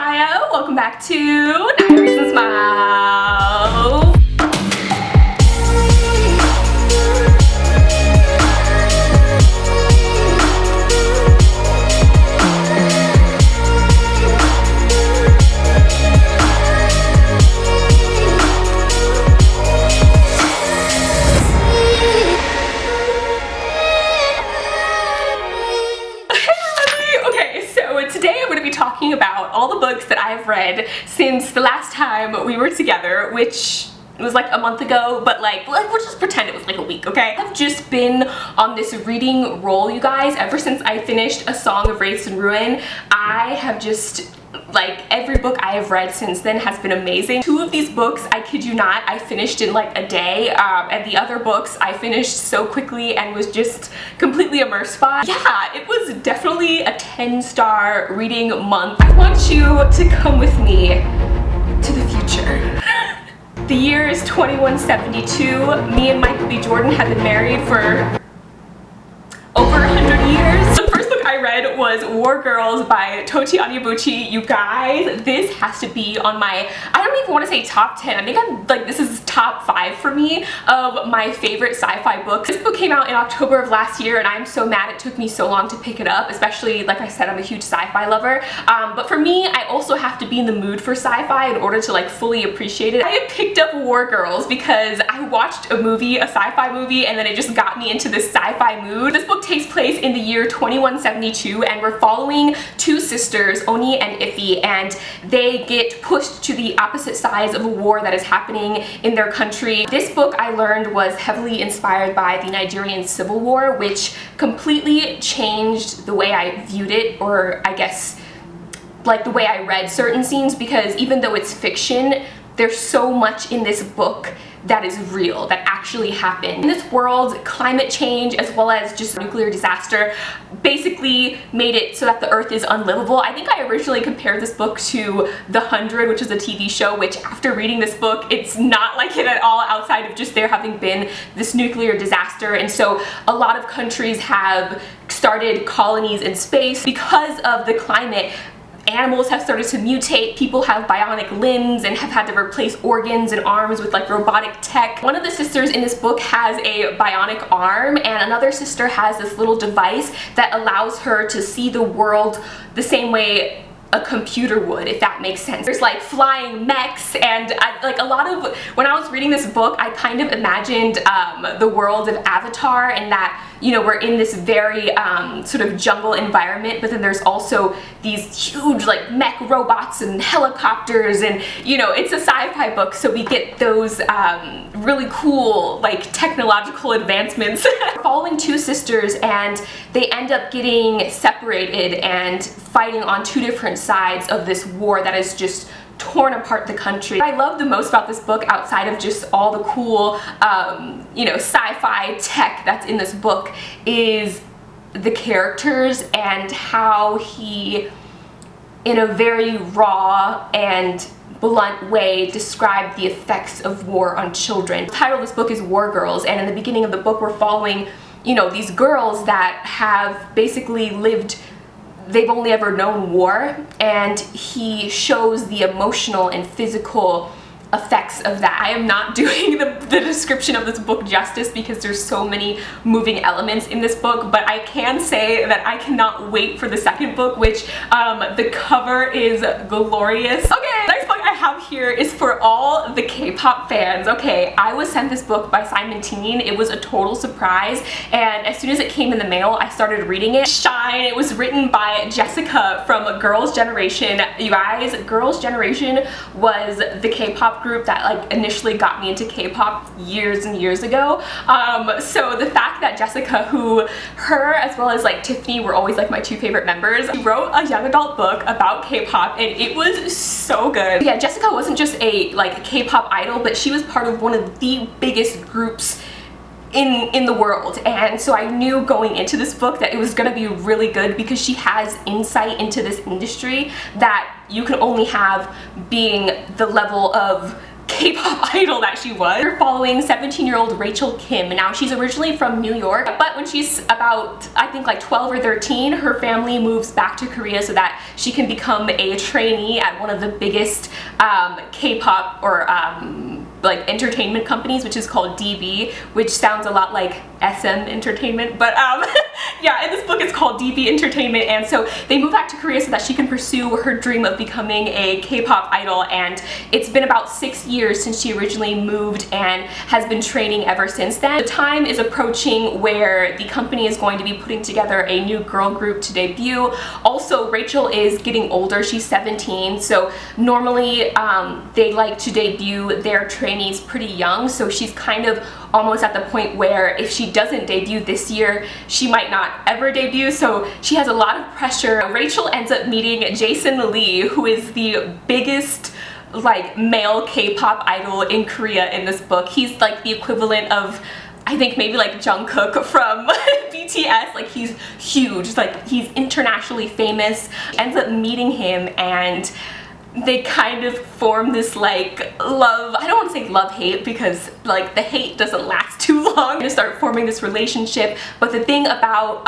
Naya. Welcome back to Naya Reasons Smile. Talking about all the books that I've read since the last time we were together, which was like a month ago, but like we'll just pretend it was like a week, okay? I've just been on this reading roll, you guys. Ever since I finished A Song of Wraiths and Ruin, I have just, like, every book I have read since then has been amazing. Two of these books, I kid you not, I finished in like a day, and the other books I finished so quickly and was just completely immersed by. Yeah, it was definitely a 10-star reading month. I want you to come with me to the future. The year is 2172. Me and Michael B. Jordan have been married for over 100 years. The first book I read was War Girls by Tochi Onyebuchi. You guys, this has to be on my, I don't even want to say top 10. I think I'm like, this is top 5 for me of my favorite sci-fi books. This book came out in October of last year, and I'm so mad it took me so long to pick it up, especially, like I said, I'm a huge sci-fi lover. But for me, I also have to be in the mood for sci-fi in order to like fully appreciate it. I had picked up War Girls because I watched a movie, a sci-fi movie, and then it just got me into this sci-fi mood. This book takes place in the year 2172, and we're following two sisters, Oni and Iffy, and they get pushed to the opposite sides of a war that is happening in their country. This book, I learned, was heavily inspired by the Nigerian Civil War, which completely changed the way I viewed it, or I guess like the way I read certain scenes, because even though it's fiction, there's so much in this book that is real, that actually happened. In this world, climate change as well as just nuclear disaster basically made it so that the earth is unlivable. I think I originally compared this book to The 100, which is a TV show, which after reading this book, it's not like it at all outside of just there having been this nuclear disaster. And so a lot of countries have started colonies in space because of the climate. Animals have started to mutate, people have bionic limbs and have had to replace organs and arms with like robotic tech. One of the sisters in this book has a bionic arm, and another sister has this little device that allows her to see the world the same way a computer would, if that makes sense. There's like flying mechs, and like a lot of, when I was reading this book, I kind of imagined the world of Avatar, and that, you know, we're in this very sort of jungle environment, but then there's also these huge like mech robots and helicopters, and you know, it's a sci-fi book, so we get those really cool like technological advancements. We're following two sisters, and they end up getting separated and fighting on two different sides of this war that has just torn apart the country. What I love the most about this book, outside of just all the cool, you know, sci-fi tech that's in this book, is the characters and how he, in a very raw and blunt way, described the effects of war on children. The title of this book is War Girls, and in the beginning of the book we're following, you know, these girls that have basically lived, they've only ever known war, and he shows the emotional and physical effects of that. I am not doing the description of this book justice because there's so many moving elements in this book, but I can say that I cannot wait for the second book, which the cover is glorious. Okay, the next book I have here is for all the K-pop fans. Okay, I was sent this book by Simon Teen. It was a total surprise, and as soon as it came in the mail, I started reading it. Shine. It was written by Jessica from Girls' Generation. You guys, Girls' Generation was the K-pop group that like initially got me into K-pop years and years ago. So the fact that Jessica, her as well as like Tiffany were always like my two favorite members, she wrote a young adult book about K-pop, and it was so good. Yeah, Jessica wasn't just a like K-pop idol, but she was part of one of the biggest groups in the world, and so I knew going into this book that it was going to be really good because she has insight into this industry that you can only have being the level of K-pop idol that she was. We're following 17-year-old Rachel Kim. Now, she's originally from New York, but when she's about, I think like 12 or 13, her family moves back to Korea so that she can become a trainee at one of the biggest K-pop or like entertainment companies, which is called DB, which sounds a lot like SM Entertainment, but yeah, in this book it's called DB Entertainment. And so they move back to Korea so that she can pursue her dream of becoming a K-pop idol, and it's been about 6 years since she originally moved and has been training ever since then. The time is approaching where the company is going to be putting together a new girl group to debut. Also, Rachel is getting older, she's 17, so normally they like to debut their trainees pretty young, so she's kind of almost at the point where if she doesn't debut this year, she might not ever debut, so she has a lot of pressure. Rachel ends up meeting Jason Lee, who is the biggest like male K-pop idol in Korea in this book. He's like the equivalent of, I think, maybe like Jungkook from BTS. Like, he's huge, like he's internationally famous. Ends up meeting him, and they kind of form this like love, I don't want to say love-hate because like the hate doesn't last too long. They start forming this relationship, but the thing about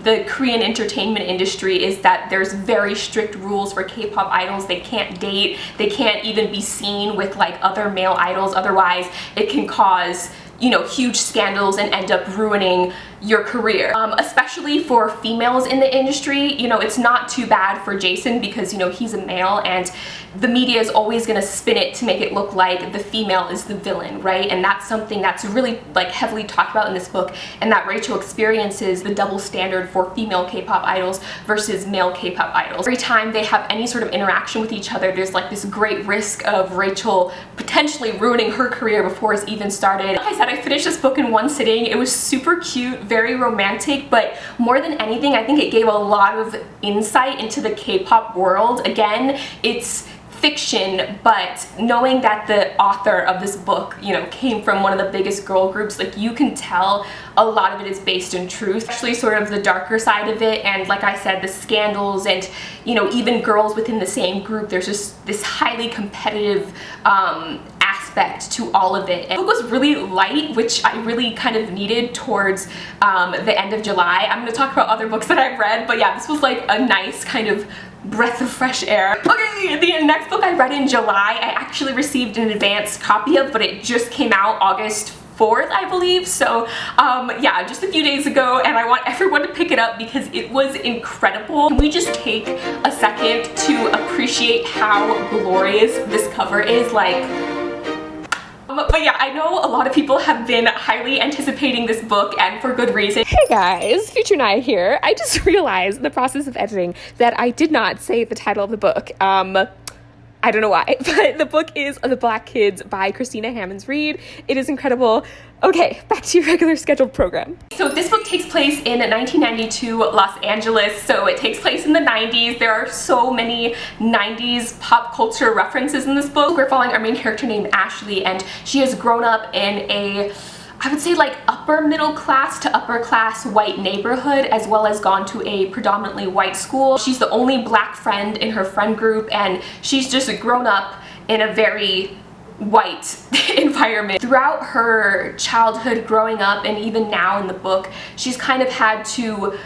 the Korean entertainment industry is that there's very strict rules for K-pop idols. They can't date, they can't even be seen with like other male idols, otherwise it can cause, you know, huge scandals and end up ruining your career. Especially for females in the industry, you know, it's not too bad for Jason because, you know, he's a male and the media is always gonna spin it to make it look like the female is the villain, right? And that's something that's really like heavily talked about in this book, and that Rachel experiences the double standard for female K-pop idols versus male K-pop idols. Every time they have any sort of interaction with each other, there's like this great risk of Rachel potentially ruining her career before it's even started. Like I said, I finished this book in one sitting. It was super cute, very romantic, but more than anything, I think it gave a lot of insight into the K-pop world. Again, it's fiction, but knowing that the author of this book, you know, came from one of the biggest girl groups, like you can tell a lot of it is based in truth. Actually, sort of the darker side of it, and like I said, the scandals and, you know, even girls within the same group, there's just this highly competitive aspect to all of it. And the book was really light, which I really kind of needed towards the end of July. I'm going to talk about other books that I've read, but yeah, this was like a nice kind of breath of fresh air. Okay, the next book I read in July, I actually received an advanced copy of, but it just came out August 4th, I believe. So yeah, just a few days ago, and I want everyone to pick it up because it was incredible. Can we just take a second to appreciate how glorious this cover is? Like, but yeah, I know a lot of people have been highly anticipating this book, and for good reason. Hey guys, Future Naya here. I just realized in the process of editing that I did not say the title of the book. I don't know why, but the book is The Black Kids by Christina Hammonds Reed. It is incredible. Okay, back to your regular scheduled program. So this book takes place in 1992 Los Angeles, so it takes place in the 90s. There are so many 90s pop culture references in this book. We're following our main character named Ashley, and she has grown up in a, I would say, like upper middle class to upper class white neighborhood, as well as gone to a predominantly white school. She's the only black friend in her friend group, and she's just grown up in a very white environment. Throughout her childhood growing up, and even now in the book, she's kind of had to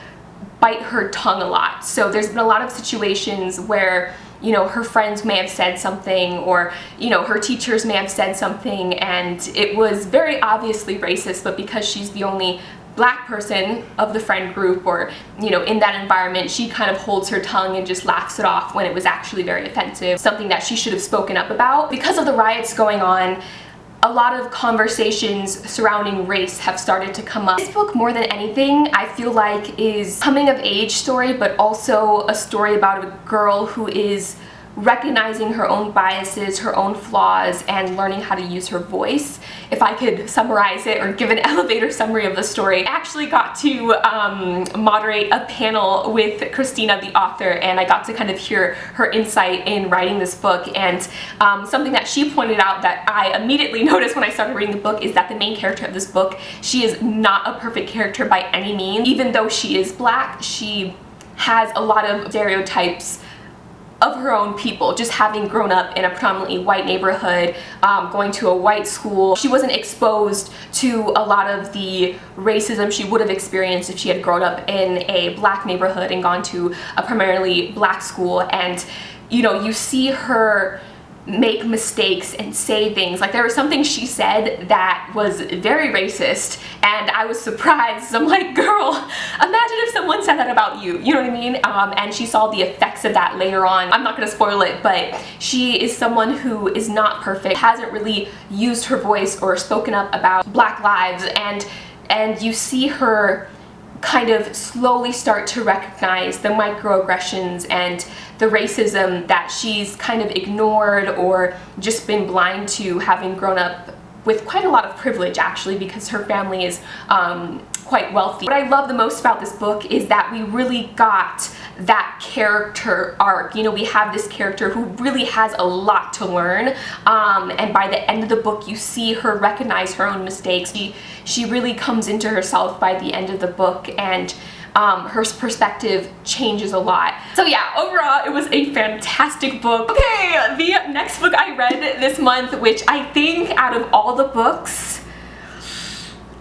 bite her tongue a lot. So there's been a lot of situations where, you know, her friends may have said something, or, you know, her teachers may have said something, and it was very obviously racist, but because she's the only black person of the friend group, or, you know, in that environment, she kind of holds her tongue and just laughs it off when it was actually very offensive, something that she should have spoken up about. Because of the riots going on, a lot of conversations surrounding race have started to come up. This book, more than anything, I feel like is coming of age story, but also a story about a girl who is recognizing her own biases, her own flaws, and learning how to use her voice. If I could summarize it or give an elevator summary of the story, I actually got to moderate a panel with Christina, the author, and I got to kind of hear her insight in writing this book. And something that she pointed out that I immediately noticed when I started reading the book is that the main character of this book, she is not a perfect character by any means. Even though she is black, she has a lot of stereotypes of her own people, just having grown up in a predominantly white neighborhood, going to a white school. She wasn't exposed to a lot of the racism she would have experienced if she had grown up in a black neighborhood and gone to a primarily black school. And you know, you see her make mistakes and say things. Like, there was something she said that was very racist, and I was surprised. I'm like, girl, imagine if someone said that about you, you know what I mean? And she saw the effects of that later on. I'm not gonna spoil it, but she is someone who is not perfect, hasn't really used her voice or spoken up about Black lives, and you see her kind of slowly start to recognize the microaggressions and the racism that she's kind of ignored or just been blind to, having grown up with quite a lot of privilege, actually, because her family is quite wealthy. What I love the most about this book is that we really got that character arc. You know, we have this character who really has a lot to learn, and by the end of the book you see her recognize her own mistakes. She really comes into herself by the end of the book, and her perspective changes a lot. So yeah, overall it was a fantastic book. Okay, the next book I read this month, which I think out of all the books,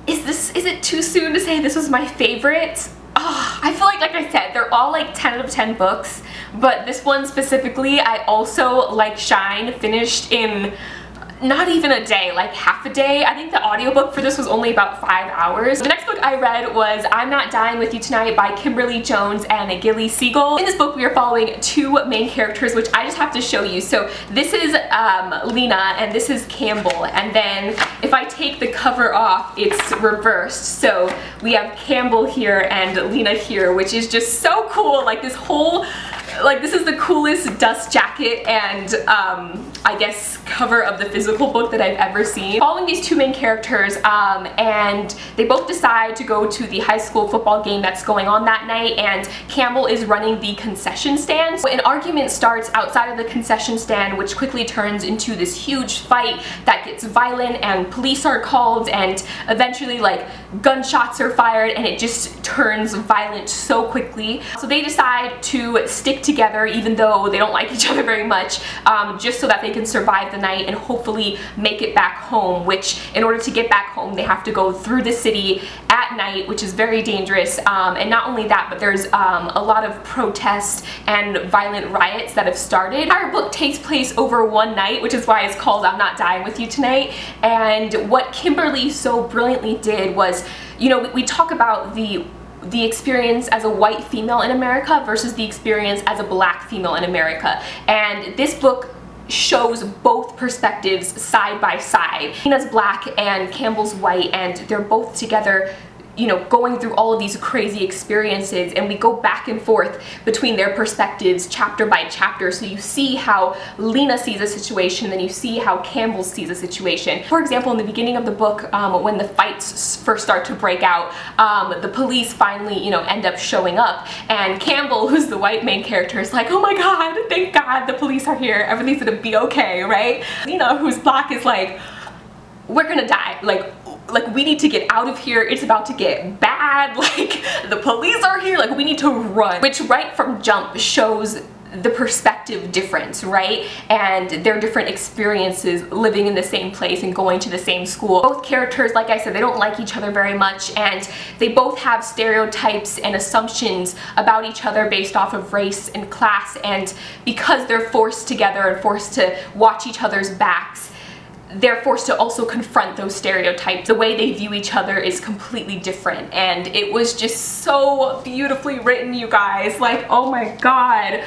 is it too soon to say this was my favorite? Oh, I feel like I said, they're all like 10 out of 10 books, but this one specifically I also, like Shine, finished in not even a day, like half a day. I think the audiobook for this was only about 5 hours. The next book I read was I'm Not Dying With You Tonight by Kimberly Jones and Gilly Siegel. In this book we are following two main characters, which I just have to show you. So this is Lena and this is Campbell, and then if I take the cover off it's reversed. So we have Campbell here and Lena here, which is just so cool. Like, this whole, like, this is the coolest dust jacket and I guess cover of the physical book that I've ever seen. Following these two main characters, and they both decide to go to the high school football game that's going on that night, and Campbell is running the concession stand. So an argument starts outside of the concession stand, which quickly turns into this huge fight that gets violent, and police are called, and eventually like gunshots are fired, and it just turns violent so quickly. So they decide to stick together even though they don't like each other very much, just so that they can survive the night and hopefully make it back home, which in order to get back home they have to go through the city at night, which is very dangerous. And not only that, but there's a lot of protests and violent riots that have started. Our book takes place over one night, which is why it's called I'm Not Dying With You Tonight. And what Kimberly so brilliantly did was, you know, we talk about the experience as a white female in America versus the experience as a black female in America, and this book shows both perspectives side by side. Lena's black and Campbell's white, and they're both together, you know, going through all of these crazy experiences, and we go back and forth between their perspectives chapter by chapter. So you see how Lena sees a situation, then you see how Campbell sees a situation. For example, in the beginning of the book, when the fights first start to break out, the police finally, you know, end up showing up, and Campbell, who's the white main character, is like, oh my god, thank god the police are here, everything's gonna be okay, right? Lena, who's black, is like, we're gonna die, like we need to get out of here, it's about to get bad, like the police are here, like we need to run. Which right from jump shows the perspective difference, right? And their different experiences living in the same place and going to the same school. Both characters, like I said, they don't like each other very much, and they both have stereotypes and assumptions about each other based off of race and class, and because they're forced together and forced to watch each other's backs, they're forced to also confront those stereotypes. The way they view each other is completely different, and it was just so beautifully written, you guys. Like, oh my god.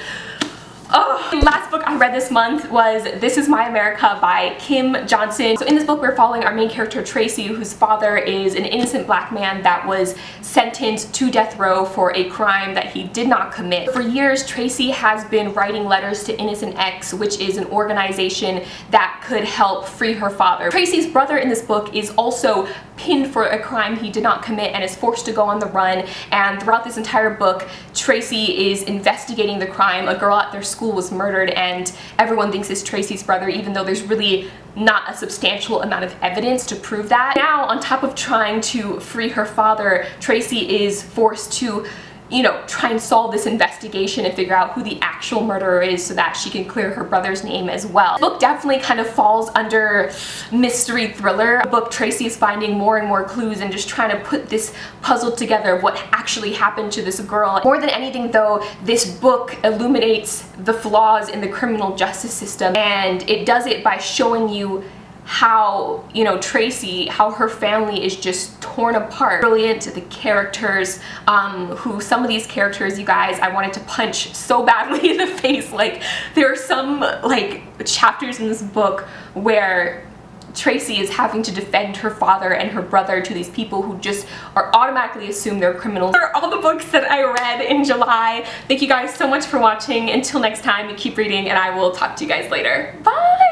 Oh. The last book I read this month was This Is My America by Kim Johnson. So in this book we're following our main character Tracy, whose father is an innocent black man that was sentenced to death row for a crime that he did not commit. For years Tracy has been writing letters to Innocent X, which is an organization that could help free her father. Tracy's brother in this book is also pinned for a crime he did not commit and is forced to go on the run, and throughout this entire book Tracy is investigating the crime. A girl at their school was murdered and everyone thinks it's Tracy's brother, even though there's really not a substantial amount of evidence to prove that. Now, on top of trying to free her father, Tracy is forced to, you know, try and solve this investigation and figure out who the actual murderer is so that she can clear her brother's name as well. The book definitely kind of falls under mystery thriller. The book, Tracy is finding more and more clues and just trying to put this puzzle together of what actually happened to this girl. More than anything though, this book illuminates the flaws in the criminal justice system, and it does it by showing you how, you know, Tracy, how her family is just torn apart. Brilliant, the characters, who some of these characters, you guys, I wanted to punch so badly in the face. Like, there are some like chapters in this book where Tracy is having to defend her father and her brother to these people who just are automatically assumed they're criminals. Those are all the books that I read in July. Thank you guys so much for watching. Until next time, keep reading, and I will talk to you guys later. Bye!